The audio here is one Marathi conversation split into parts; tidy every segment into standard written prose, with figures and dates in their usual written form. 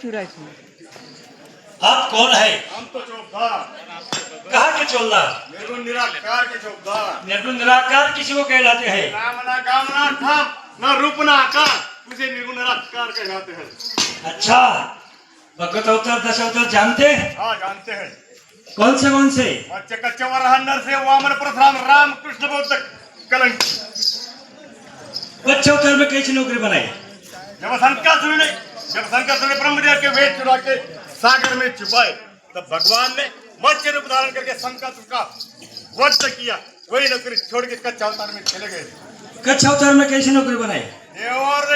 चुरासी। आप कौन है? हम तो चौकदार, कहाँ के चोलदार? निर्गुण निराकार के चौकदार। निर्गुण निराकार किसी को कहलाते हैं? नाम ना काम ना ठाम ना रूप ना आकार, उसे निर्गुण निराकार कहलाते हैं। अच्छा, भगवत अवतार दश अवतार जानते हैं? हाँ जानते हैं। कौन से? बच्चे कच्चे वराह नरसिंह वामन परशुराम राम कृष्ण बौद्ध कलंक। बच्चे अवतार में कैसी नौकरी बनाई? जब शंकर ने ब्रह्मदेव के वेद चुरा के सागर में छुपाए, तब भगवान ने मत्स्य रूप धारण करके शंकर का वध किया। वही नौकरी छोड़ के कच्चा अवतार में चले गए। कच्चा अवतार में कैसी नौकरी बनाई? देव और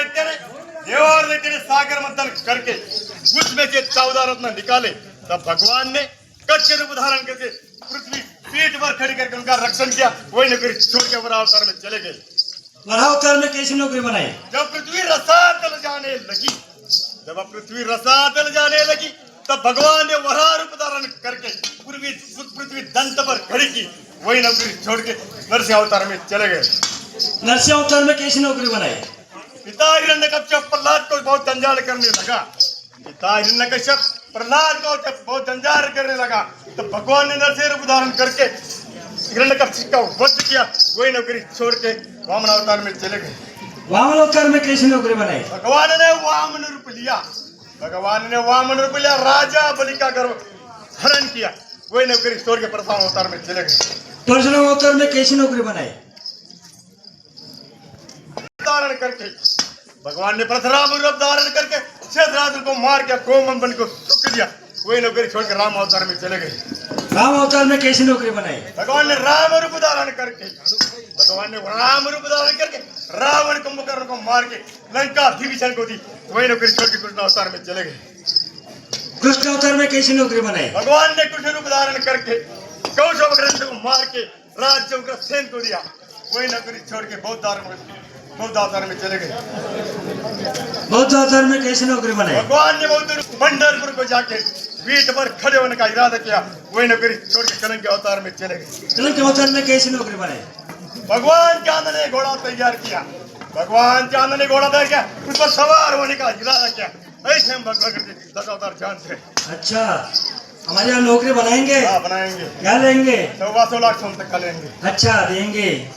दैत्य ने सागर मंथन करके उसमें से 14 रत्न निकाले। तब भगवान ने कच्चे रूप धारण करके पृथ्वी पीठ पर खड़ी करके उनका रक्षण किया। वही नौकरी छोड़ के वराह अवतार में चले गए। वराह अवतार में कैसी नौकरी बनाई? जब पृथ्वी रसातल जाने लगी, तब भगवान ने वराह रूप धारण करके पृथ्वी दंत पर खड़ी की। वही नौकरी छोड़ के नरसिंह अवतार में चले गए। नरसिंह अवतार में कैसी नौकरी बनाई? पिता हिरण्यकश्यप प्रहलाद को बहुत जंजाल करने लगा। तो भगवान ने नरसिंह रूप धारण करके हिरण्यकश्यप का वध किया। वही नौकरी छोड़ के वामन अवतार में चले गए। वामन अवतार में कैसी नौकरी बनाई? भगवान ने वामन रूप लिया, राजा बलि का गर्भ हरण किया। वही नौकरी छोड़ के परशुराम अवतार में चले गए। परशुराम अवतार में कैसी नौकरी बनाई? धारण करके भगवान ने परशुराम रूप धारण करके शेषराज को मार के कोमन को सुख दिया। वही नौकरी छोड़ के राम अवतार में चले गए। राम अवतार में कैसी नौकरी बनाई? भगवान ने राम रूप धारण करके रावण कुंभकर्ण को मार के लंका विभीषण को दी। वही नौकरी छोड़ के कृष्ण अवतार में चले गए। कृष्ण अवतार में कैसी नौकरी बनाई? भगवान ने कृष्ण रूप धारण करके कौशव ग्रंथ को मार के राज्य उग्रसेन को दिया। वही नौकरी छोड़ के बौद्ध अवतार में चले गए। बौद्ध अवतार में कैसी नौकरी बनाई? भगवान ने बौद्ध पंढरपुर को जाके पीठ पर खड़े होने का इरादा किया। वही नौकरी छोड़ के कलंक अवतार में चले गए। कलंक अवतार में कैसी नौकरी बनाई? भगवान चांद ने घोड़ा तैयार किया। उस पर सवार होने का इरादा किया। ऐसे हम भगवान दस अवतार जानते हैं। अच्छा, हमारे यहाँ नौकरी बनाएंगे? हाँ बनाएंगे। क्या लेंगे? 125 लाख सोन तक का लेंगे। अच्छा देंगे।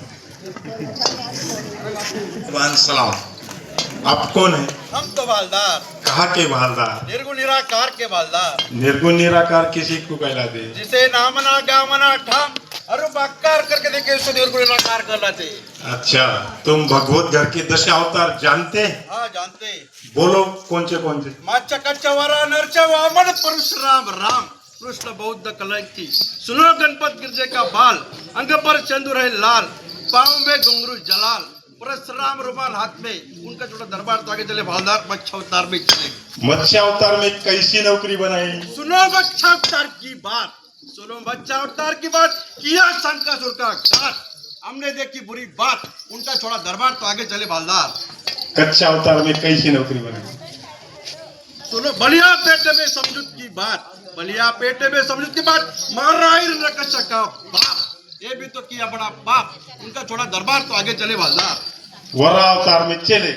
सलाम। आप कौन है? हम तो बालदार, कहाँ के बालदार? निर्गुण निराकार के बालदार, निर्गुण निराकार किसी को कहलाते? जिसे नामना गामना ठाम और बाकार करके देखे उसको निर्गुण निराकार कहलाते। अच्छा, तुम भगवत घर के 10 अवतार जानते? हाँ जानते। बोलो कौन से? मत्स्य कच्चा वराह नरसिंह वामन परशुराम राम कृष्ण बौद्ध कलंकी। सुनो गणपत गिरजे का बाल, अंग पर सिंदूर है लाल, पाँव में घुंघरू जलाल, परशुराम रुमाल हाथ में। उनका छोटा दरबार तो आगे चले बालदार मत्स्य अवतार में चले। मत्स्य अवतार में कैसी नौकरी बनाई? सुनो मत्स्य अवतार की बात, किया शंकासुर का घात। हमने देखी बुरी बात, उनका छोड़ा दरबार तो आगे चले बालदार। कच्चा अवतार में कैसी नौकरी बनाई? सुनो बलिया पेटे में समझुत की बात, मार रहा हिरण्यकश्यप का बाप। ये भी तो किया बड़ा पाप, उनका छोड़ा दरबार तो आगे चले बालदार। वराह अवतार में चले।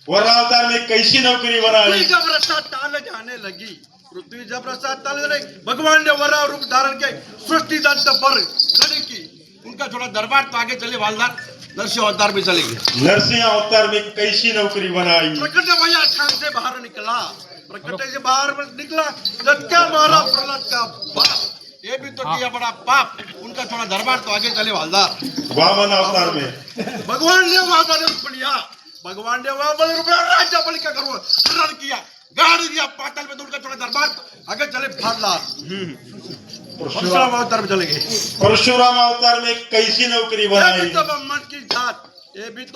वराह अवतार में कैसी नौकरी बनाई? पृथ्वी जब रसा ताल जाने लगी, भगवान ने वराह रूप धारण के सृष्टि दंत पर खड़ी की। उनका छोड़ा दरबार तो आगे चले बालदार। नरसिंह अवतार में चले गए। नरसिंह अवतार में कैसी नौकरी बनाई? प्रकट भैया ठान से बाहर निकला, क्या मारा प्रहलाद का बाप। ये भी तो किया बड़ा पाप, उनका छोड़ा दरबार तो आगे चले बालदार। वामन अवतार में भगवान ने वामन रूप लिया, राजा बलि का गर्भ हरण किया, गाड़ दिया पाताल में। उनका छोड़ा दरबार तो आगे चले बालदार। परशुराम अवतार में चले गए। परशुराम अवतार में कैसी नौकरी बनाई? ये भी तो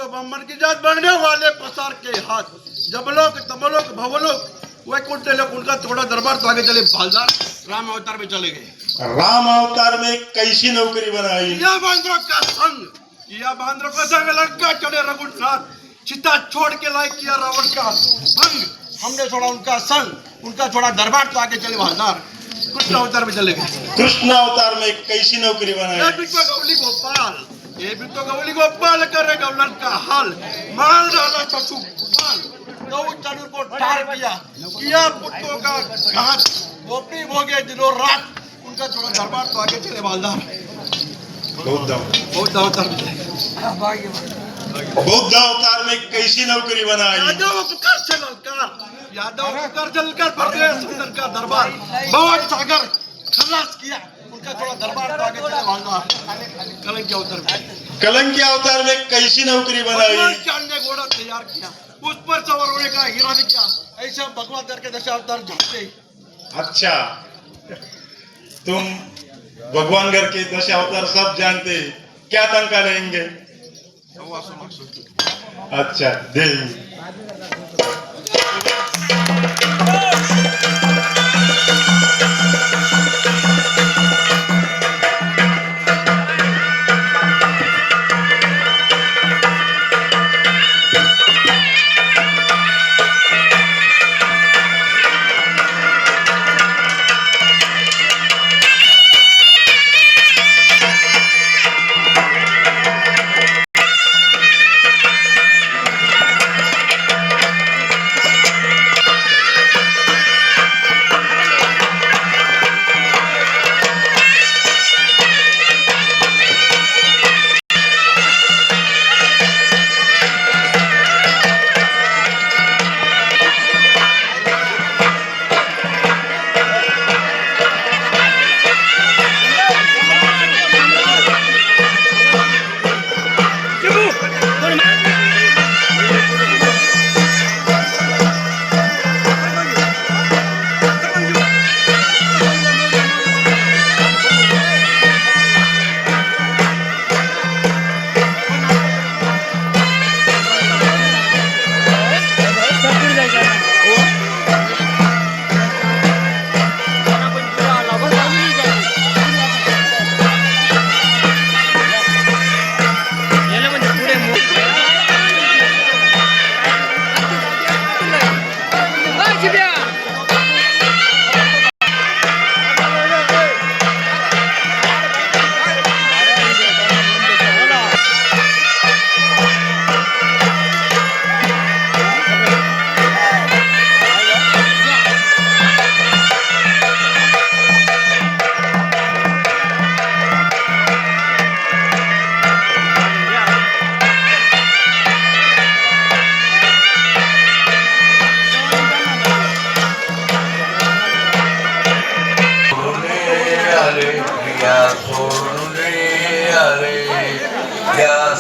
ब्राह्मण की जात बनने वाले प्रसार के हाथ। जबलोक तमलोक भवलोक वैकुंठ लोक, उनका थोड़ा दरबार तो आगे चले बालदार। राम अवतार में चले गए। राम अवतार में कैसी नौकरी बनाई? किया बांद्रों का संग लंका चढ़े रघुनाथ, चिता छोड़ के लायक किया रावण का भंग। हमने छोड़ा उनका संग, उनका छोड़ा दरबार तो आगे चले बालदार। कृष्ण अवतार में चले गए। कृष्ण अवतार में कैसी नौकरी बनाई? ये भी तो गौली गोपाल करे गौलन का हाल, माल डाला ससु गोपाल। गौ चंद्र को ठार किया पुत्रों का घात, गोपी भोगे दिनों रात, उनका थोड़ा दरबार तो आगे चले मालदार। बहुत अवतार बौद्ध अवतार में कैसी नौकरी बनाई? यादव पुकार से ललकार परदेश सुंदर का दरबार बहुत सागर खलास किया, उनका थोड़ा दरबार तो आगे चले मालदार। कलंकी अवतार में कैसी नौकरी बनाई? अन्य घोड़ा तैयार किया, उस पर सवार होने का हीरा भी किया, ऐसा भगवान करके दशावतार झांकते। अच्छा, तुम भगवान घर के दश अवतार सब जानते, क्या तनख्वाह लेंगे? अच्छा, देंगे।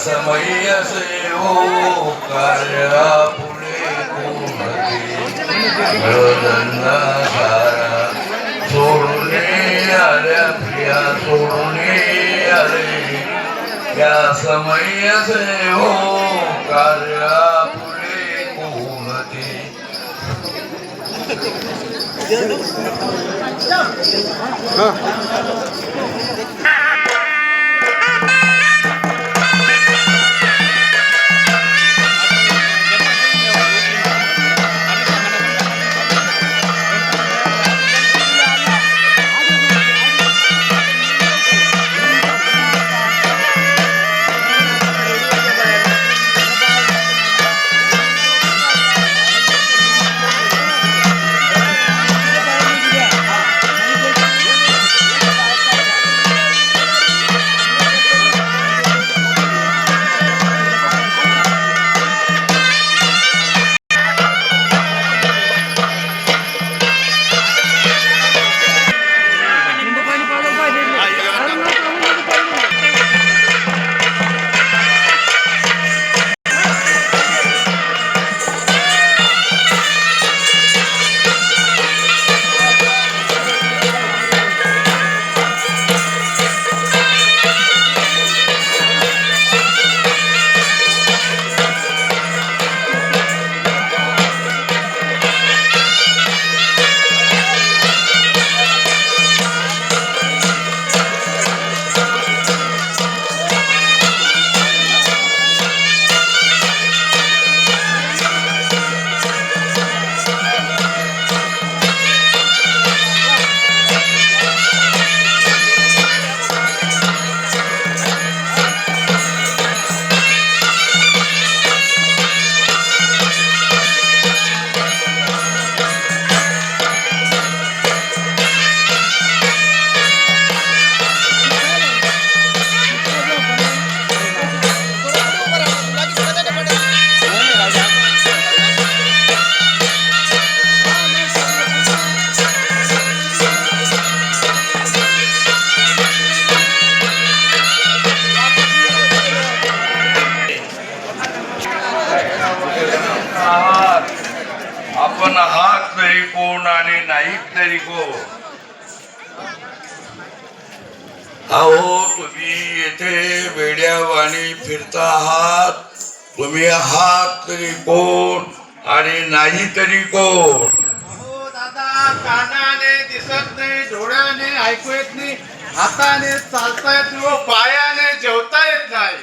समय असे हो कार्या पुढे सारा सोडून आल्या प्रिया सोडून आले या समय असे हो कार्या पुढे कोणती तरी कोण? अहो तुम्ही येथे वेड्यावाणी फिरता आहात. तुम्ही आहात तरी कोण आणि नाही तरी कोण? हो दादा, कानाने दिसत नाही, डोळ्याने ऐकू येत नाही, हाताने चालता येत नाही व पायाने जेवता येत नाही.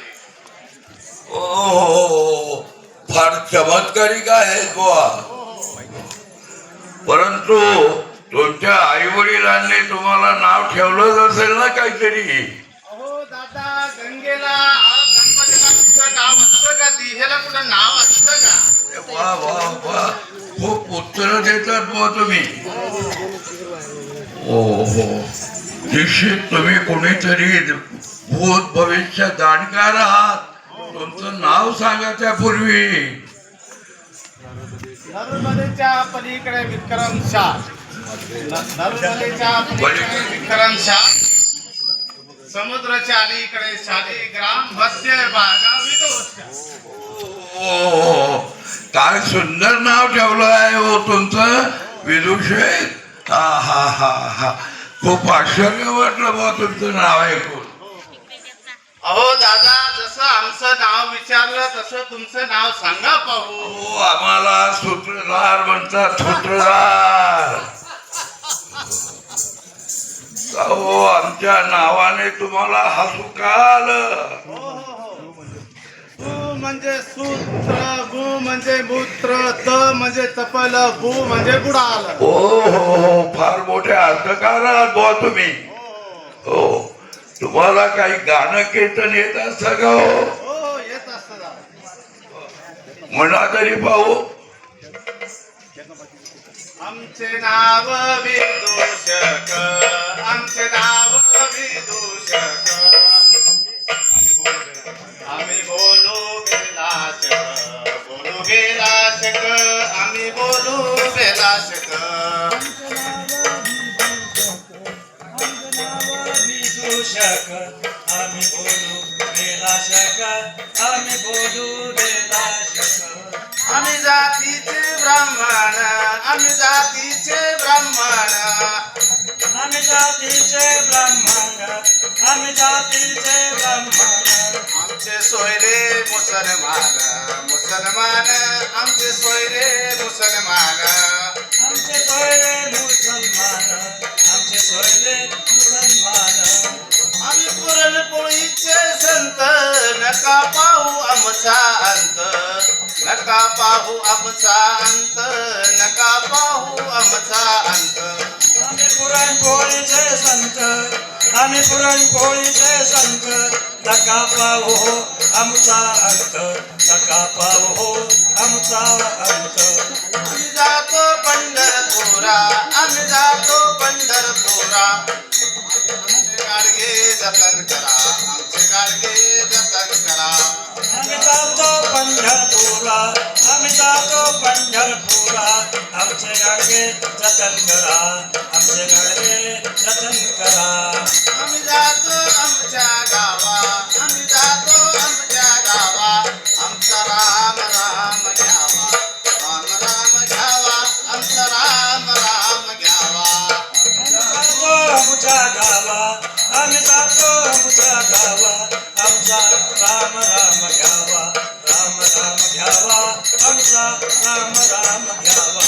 ओ फार चमत्कारिक आहे बुवा. परंतु तुमच्या आई वडिलांनी तुम्हाला नाव ठेवलंच असेल ना काहीतरी. अहो दादा, गंगेला गणपतीचं नाव असतं का? दिहेला कुठं नाव असतं का? वा वा वा, खूप उत्तर देतात बुवा तुम्ही. ओ हो, निश्चित तुम्ही कोणीतरी भूत भविष्य जाणकार आहात. तुमचं नाव सांगा त्यापूर्वी. नर्मदेच्या पलीकडे विक्रम शाह. नर्मदेच्या पलीकडे विक्रम शाह. समुद्राच्या अलीकडे शालिग्राम. मध्य भागावित ओ काय सुंदर नाव ठेवलं आहे हो तुमचं, विदुषे. हा हा हा हा, खूप आश्चर्य वाटलं बुवा तुमचं नाव ऐकून. अहो दादा, जसं आमचं नाव विचारलं तसं तुमचं नाव सांगा पाहू. हो, आम्हाला सूत्रधार म्हणतात, सूत्रधार. अहो आमच्या नावाने तुम्हाला हसू का आलं? सु म्हणजे सूत्र, गु म्हणजे मूत्र, त म्हणजे तपल, बु म्हणजे बुडाल. हो हो हो, फार मोठे अर्थकार आहात बुवा तुम्ही. हो, तुम्हाला काही गाणं कीर्तन येत असतं का हो? हो, येत असत. म्हणा तरी पाहू. आमचे नाव विदूषक, आमचे नाव विदूषक, आम्ही बोलू बेलाशक, बोलू बेलाशक, आम्ही बोलू बेलाशक. विदूषक आम्ही बोलू बेलाशक, आम्ही बोलू बेलाशक. आम्ही जातीचे ब्राह्मण, आम्ही जातीचे ब्राह्मण, आम्ही जातीचे ब्राह्मण, आम्ही जातीचे ब्राह्मण. आमचे सोयरे मुसलमान, मुसलमान, आमचे सोयरे मुसलमान. आमचे सोयरे मुसलमान, आमचे सोयरे मुसलमान. आम्ही पुरणपोळीचे संत, नका पाहू आमचा अंत, नका पाहू आमचा अंत, नका पाहू आमचा अंत. आम्ही पुरणपोळीचे संत, आम्ही पुरणपोळीचे संत. नका पाहू हो आमचा अंत, नका पाहू हो आमचा अंत. आम्ही जातो पंढरपुरा, आम्ही जातो पंढरपुरा. आमचे गाडगे जतन करा, आमचे गाडगे जतन करा. आम्ही जातो पंढरपुरा, आम्ही जातो पंढरपुरा. आमचे गाडगे जतन करा, आमचे गाडगे जतन करा. आम्ही जातो आमच्या गावा, आम्ही जातो आमच्या गावा. आमचा राम राम घ्यावा, राम राम घ्यावा, आमचा राम राम घ्यावा. जातो आमच्या गावा, आम्ही जातो आमच्या गावा. आमचा राम राम घ्यावा, राम राम घ्यावा, आमचा राम राम घ्यावा.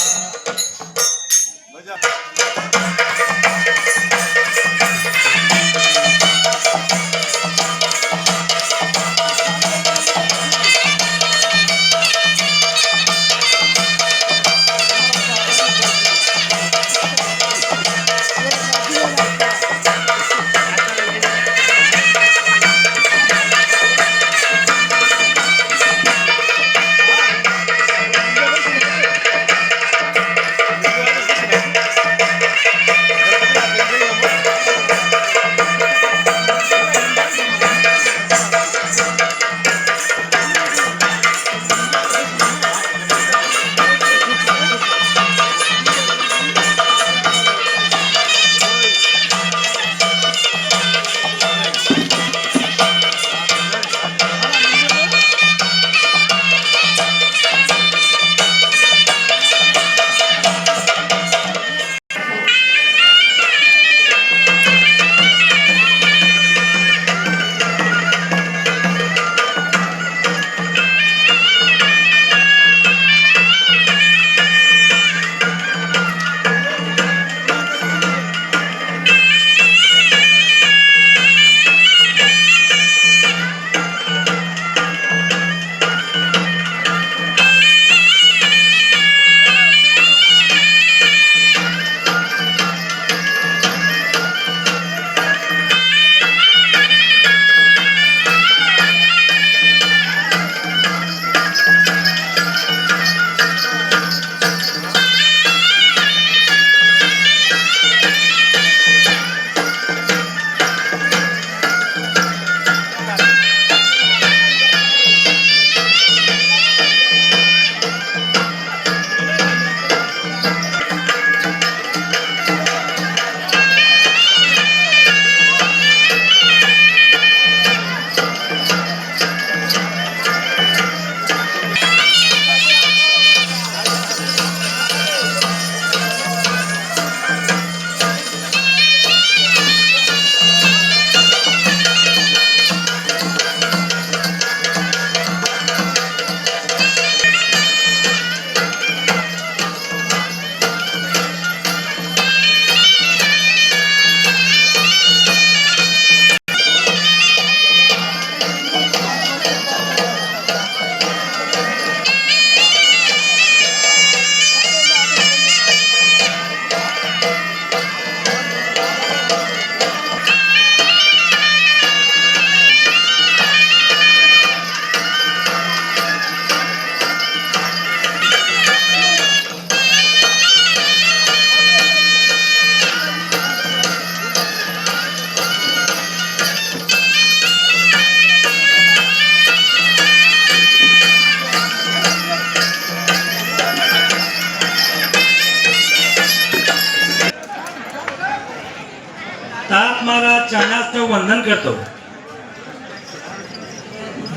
ताप महाराज चरणास्तव वंदन करतो.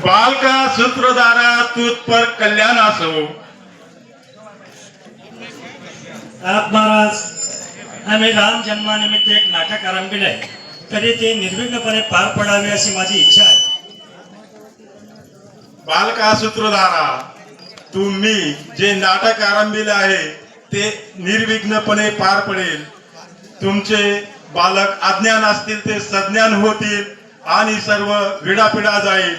बालका सूत्रधारा तूत पर कल्याण असो. ताप महाराज, आम्ही राम जन्मानिमित्त एक नाटक आरंभिले आहे, तरी ते निर्विघ्नपणे पार पडावे अशी माझी इच्छा आहे. बालका सूत्रधारा, तुम्ही जे नाटक आरंभिले आहे ते निर्विघ्नपणे पार पडेल. तुमचे बालक अज्ञान असतील ते सज्ञान होतील आणि सर्व विडापिडा जाईल.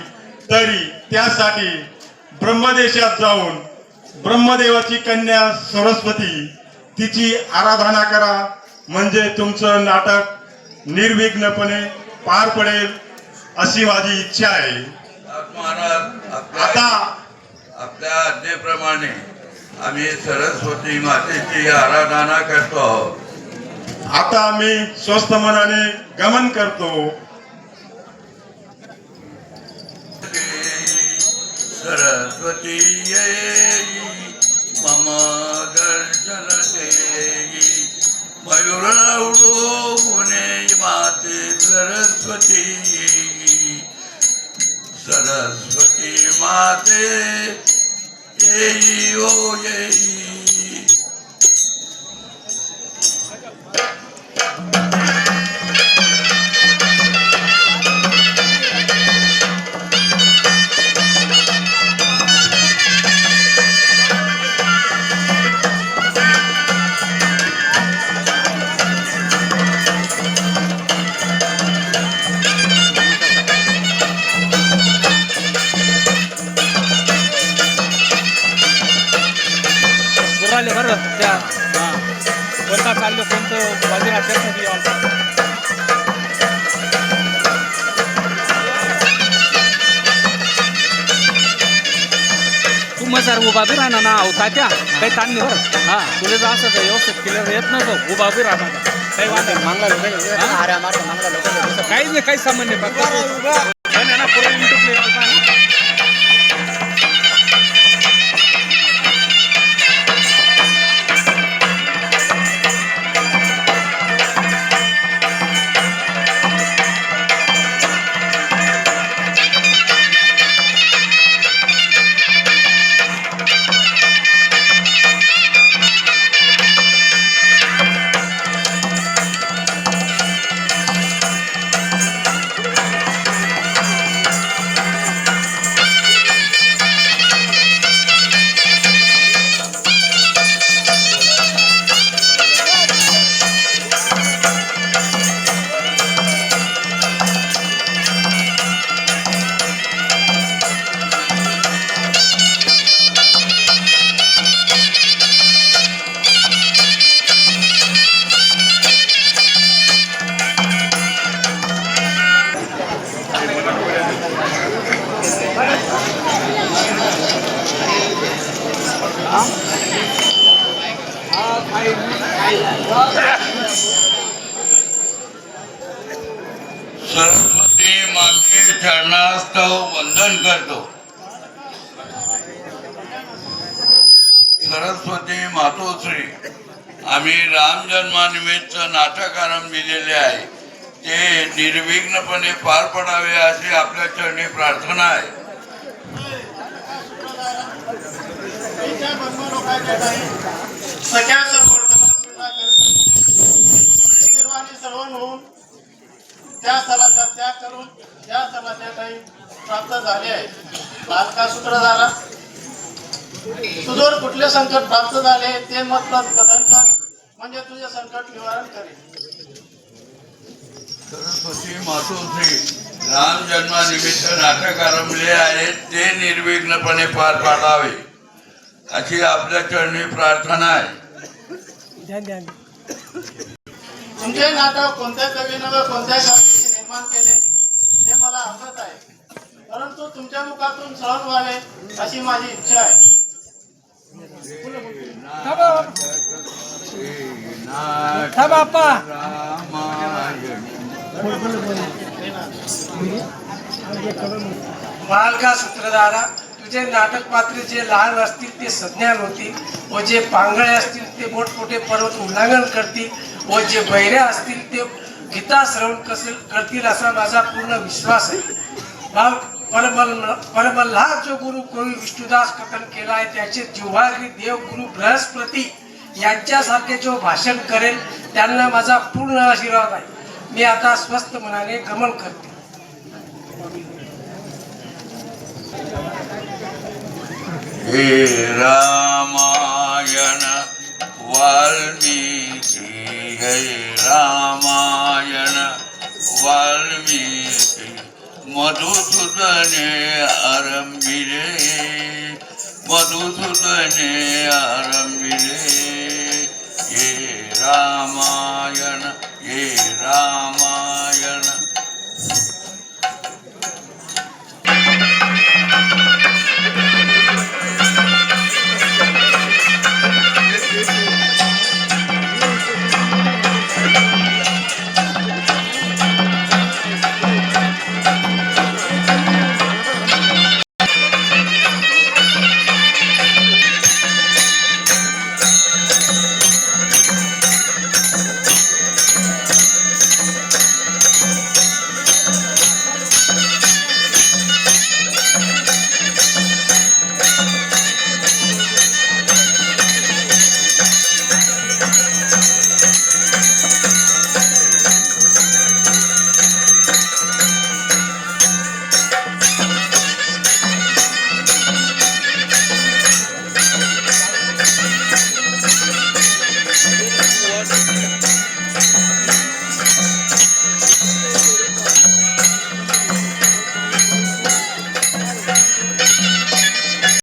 तरी त्यासाठी ब्रह्मदेशात जाऊन ब्रह्मदेवाची कन्या सरस्वती तिची आराधना करा, म्हणजे तुमचं नाटक निर्विघ्नपणे पार पडेल अशी माझी इच्छा आहे. महाराज, आता आपल्या आज्ञेप्रमाणे आम्ही सरस्वती मातेची आराधना करतो आहोत. आता मी स्वस्थ मनाने गमन करतो. सरस्वती येई मम दर्शन देई, मयूर उडवणे माते सरस्वती येई. सरस्वती माते येई ओ येई. राहिले बरं त्या कोणता चाललं कोणतं बाजूला त्यासाठी तू मग सर उभा बी राहणार ना होता त्या काही ताण नाही बरं. हां तुला जर असं व्यवस्थित केलं येत नव्हतं उभा बी राहणार काही वाटत मागला काहीच नाही, काही संबंध नाही. फक्त ना पुढे युट्यूब सरस्वती माते चरणास्तव वंदन करतो. सरस्वती मातोश्री, आम्ही राम जन्मानिमित्त नाटक आरंभिलेले आहे, ते निर्विघ्नपणे पार पडावे अशी आपल्या चरणी प्रार्थना आहे. सगळ्या सर्वांनी सर्वण होऊन त्या स्थळाचा त्याग करून त्या स्थळाच्या काही प्राप्त झाले आहे. बालका सूत्रधारा, तुझ्यावर कुठले संकट प्राप्त झाले ते मतलब कथन कर, म्हणजे तुझे संकट निवारण करेल. सरस्वती मातोश्री, राम जन्मानिमित्त नाटक आरंभले आहे, ते निर्विघ्नपणे पार पाडावे अशी आपल्या चरणी प्रार्थना आहे. तुमचे नाटक कोणत्या कवीनं व कोणत्या कवीने निर्माण केले ते मला आठवत आहे, परंतु तुमच्या मुखातून श्रवण व्हावे अशी माझी इच्छा आहे. बालका सूत्रधारा, तुझे नाटक पात्र जे लहान असतील ते सज्ञान होतील व जे पांगळे असतील ते मोठमोठे पर्वत उल्लंघन करतील व जे बहिरे असतील ते गीता श्रवण करतील असा माझा पूर्ण विश्वास आहे. परमल्हार जो गुरु कोळी विष्णुदास कथन केला आहे त्याचे जिव्हारी देव गुरु बृहस्पती यांच्यासारखे जो भाषण करेल त्यांना माझा पूर्ण आशीर्वाद आहे. मी आता स्वस्थ मनाने गमन करते. हे रामायण वाल्मिकी, हे रामायण वाल्मिकी, मधुसूदने आरंभिले, मधुसूदने आरंभिले. हे रामायण, हे राम